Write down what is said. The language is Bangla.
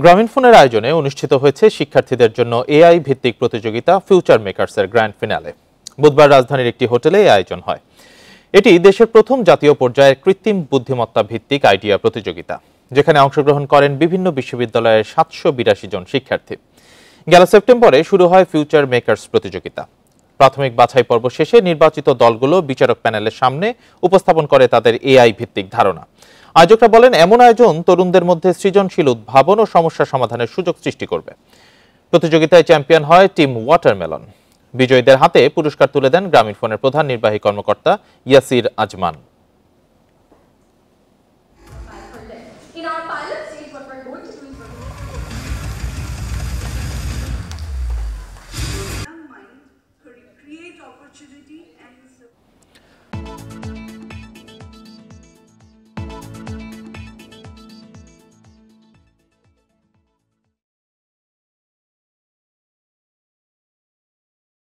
গ্রামীণফোনের আয়োজনে অনুষ্ঠিত হয়েছে শিক্ষার্থীদের জন্য এআই ভিত্তিক প্রতিযোগিতা ফিউচার মেকার্সের গ্র্যান্ড ফিনালে। বুধবার রাজধানীর একটি হোটেলে এই আয়োজন হয়। এটি দেশের প্রথম জাতীয় পর্যায়ের কৃত্রিম বুদ্ধিমত্তা ভিত্তিক আইডিয়া প্রতিযোগিতা, যেখানে অংশগ্রহণ করেন বিভিন্ন বিশ্ববিদ্যালয়ের 782 জন শিক্ষার্থী। গেল সেপ্টেম্বরে শুরু হয় ফিউচার মেকার্স প্রতিযোগিতা। প্রাথমিক বাছাই পর্ব শেষে নির্বাচিত দলগুলো বিচারক প্যানেলের সামনে উপস্থাপন করে তাদের এআই ভিত্তিক ধারণা। আয়োজকরা বলেন, এমন আয়োজন তরুণদের মধ্যে সৃজনশীল উদ্ভাবন ও সমস্যা সমাধানের সুযোগ সৃষ্টি করবে। প্রতিযোগিতায় চ্যাম্পিয়ন হয় টিম ওয়াটারমেলন। বিজয়ীদের হাতে পুরস্কার তুলে দেন গ্রামীণফোনের প্রধান নির্বাহী কর্মকর্তা ইয়াসির আজমান।